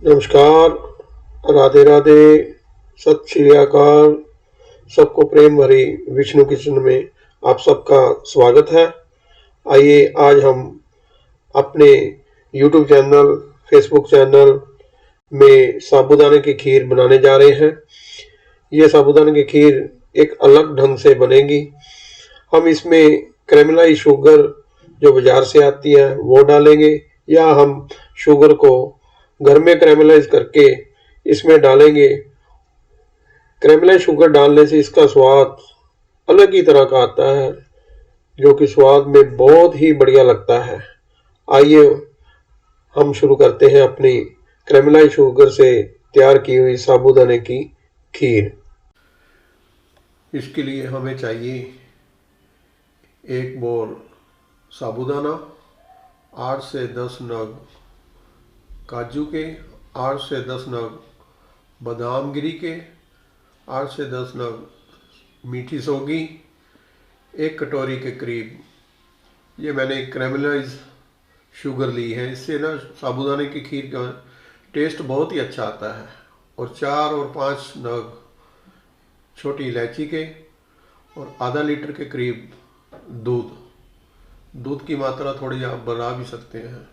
नमस्कार, राधे राधे, सत श्री अकाल। सबको प्रेम भरी विष्णु किचन में आप सबका स्वागत है। आइए आज हम अपने यूट्यूब चैनल, फेसबुक चैनल में साबूदाने की खीर बनाने जा रहे हैं। ये साबूदाने की खीर एक अलग ढंग से बनेगी। हम इसमें कैरेमलाइज्ड शुगर जो बाजार से आती है वो डालेंगे, या हम शुगर को घर में कैरेमलाइज करके इसमें डालेंगे। कैरेमलाइज शुगर डालने से इसका स्वाद अलग ही तरह का आता है, जो कि स्वाद में बहुत ही बढ़िया लगता है। आइए हम शुरू करते हैं अपनी कैरेमलाइज शुगर से तैयार की हुई साबूदाने की खीर। इसके लिए हमें चाहिए एक बोल साबूदाना, 8 से 10 नग काजू के, 8 से 10 नग बादाम गिरी के, 8 से 10 नग मीठी सौगी, 1 कटोरी के करीब ये मैंने कैरेमलाइज शुगर ली है। इससे ना साबूदाने की खीर का टेस्ट बहुत ही अच्छा आता है। और 4 और 5 नग छोटी इलायची के, और आधा लीटर के करीब दूध की मात्रा थोड़ी आप बढ़ा भी सकते हैं।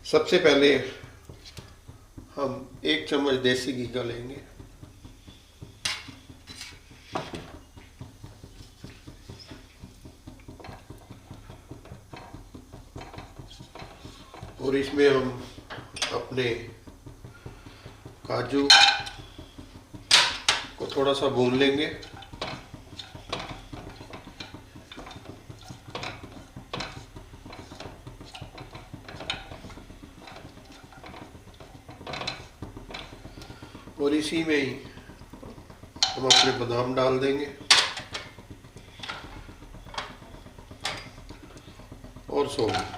सबसे पहले हम 1 चम्मच देसी घी का लेंगे। और इसमें हम अपने काजू को थोड़ा सा भून लेंगे। और इसी में ही हम अपने बादाम डाल देंगे और सौंफ।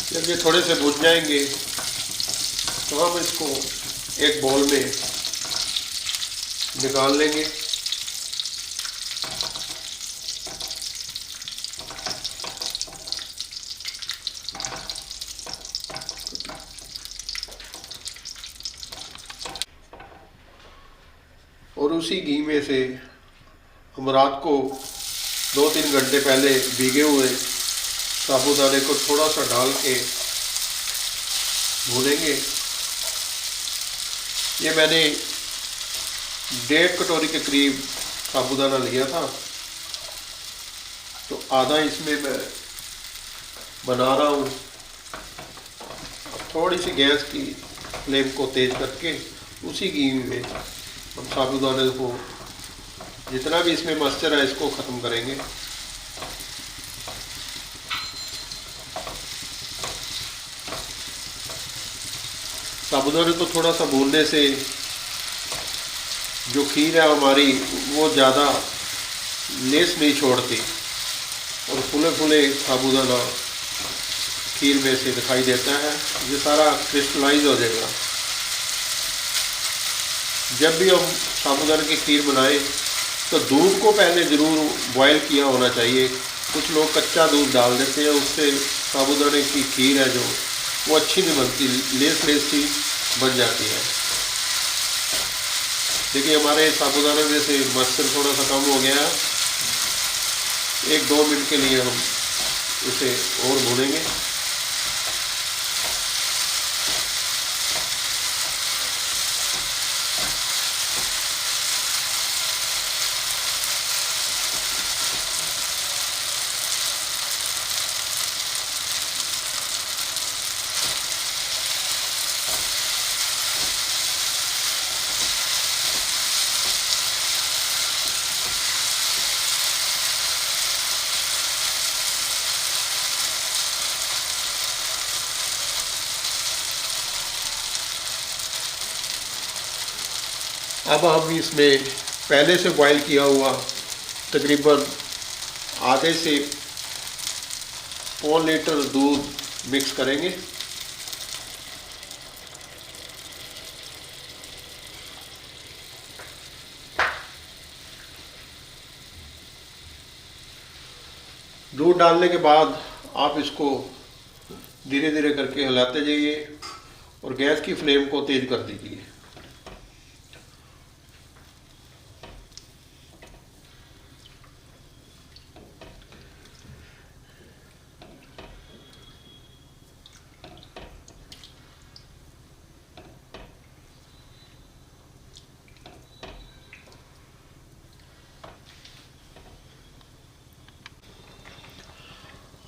जब ये थोड़े से भुन जाएंगे तो हम इसको एक बाउल में निकाल लेंगे। और उसी घी में से हम रात को 2-3 घंटे पहले भीगे हुए साबूदाने को थोड़ा सा डाल के भूनेंगे। ये मैंने 1.5 कटोरी के करीब साबूदाना लिया था, तो आधा इसमें मैं बना रहा हूँ। थोड़ी सी गैस की फ्लेम को तेज करके उसी घी में हम साबूदाने को, जितना भी इसमें मॉइस्चर है, इसको ख़त्म करेंगे। साबूदाने को थोड़ा सा भूनने से जो खीर है हमारी वो ज़्यादा लेस नहीं छोड़ती, और फूले फूले साबूदाना खीर में से दिखाई देता है। ये सारा क्रिस्टलाइज हो जाएगा। जब भी हम साबूदाने की खीर बनाएं तो दूध को पहले ज़रूर बॉयल किया होना चाहिए। कुछ लोग कच्चा दूध डाल देते हैं, उससे साबूदाने की खीर है जो वो अच्छी नहीं बनती, लेस लेस सी बन जाती है। देखिए हमारे साबूदाने में से मॉइस्चर थोड़ा सा कम हो गया। 1-2 मिनट के लिए हम इसे और भूनेंगे। अब हम इसमें पहले से बॉईल किया हुआ तकरीबन आधे से पौन लीटर दूध मिक्स करेंगे। दूध डालने के बाद आप इसको धीरे धीरे करके हिलाते जाइए और गैस की फ्लेम को तेज कर दीजिए।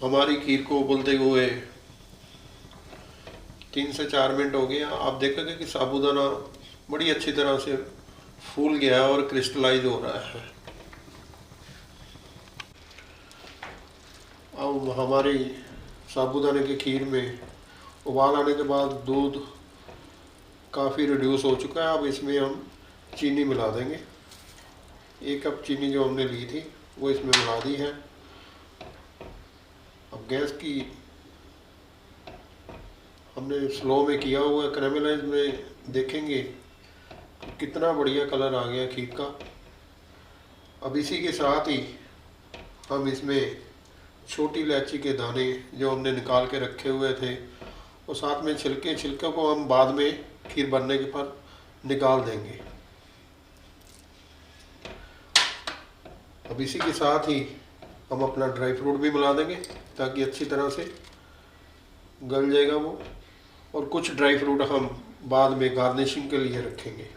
हमारी खीर को उबलते हुए 3 से 4 मिनट हो गए। आप देखेंगे कि साबूदाना बड़ी अच्छी तरह से फूल गया है और क्रिस्टलाइज हो रहा है। अब हमारी साबूदाने की खीर में उबाल आने के बाद दूध काफ़ी रिड्यूस हो चुका है। अब इसमें हम चीनी मिला देंगे। 1 कप चीनी जो हमने ली थी वो इसमें मिला दी है। अब गैस की हमने स्लो में किया हुआ है। कैरामलाइज में देखेंगे कितना बढ़िया कलर आ गया खीर का। अब इसी के साथ ही हम इसमें छोटी इलायची के दाने जो हमने निकाल के रखे हुए थे और साथ में छिलके को हम बाद में खीर बनने के पर निकाल देंगे। अब इसी के साथ ही हम अपना ड्राई फ्रूट भी मिला देंगे ताकि अच्छी तरह से गल जाएगा वो, और कुछ ड्राई फ्रूट हम बाद में गार्निशिंग के लिए रखेंगे।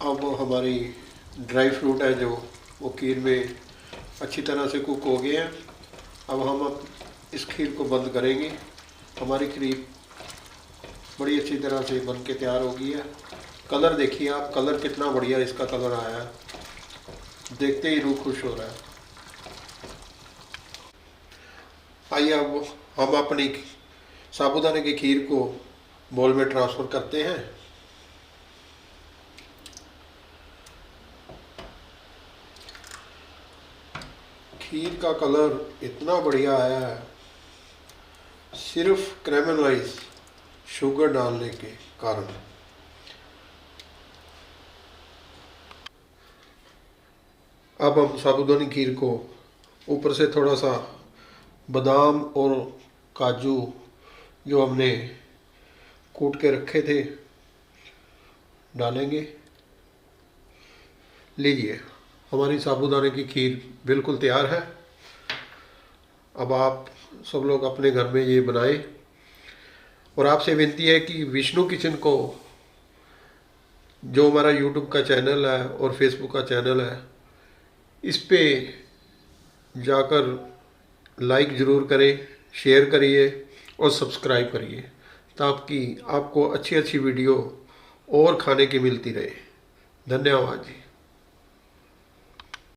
अब हमारी ड्राई फ्रूट है जो वो खीर में अच्छी तरह से कुक हो गए हैं। अब हम इस खीर को बंद करेंगे। हमारी खीर बड़ी अच्छी तरह से बन के तैयार हो गई है। कलर देखिए आप, कलर कितना बढ़िया इसका कलर आया है, देखते ही रूह खुश हो रहा है। आइए अब हम अपनी साबूदाने की खीर को बोल में ट्रांसफ़र करते हैं। खीर का कलर इतना बढ़िया आया है सिर्फ कैरामलाइज शुगर डालने के कारण। अब हम साबूदानी खीर को ऊपर से थोड़ा सा बादाम और काजू जो हमने कूट के रखे थे डालेंगे। लीजिए, हमारी साबूदाने की खीर बिल्कुल तैयार है। अब आप सब लोग अपने घर में ये बनाएं और आपसे विनती है कि विष्णु किचन को, जो हमारा यूट्यूब का चैनल है और फेसबुक का चैनल है, इस पे जाकर लाइक ज़रूर करें, शेयर करिए और सब्सक्राइब करिए ताकि आपको अच्छी अच्छी वीडियो और खाने की मिलती रहे। धन्यवाद जी।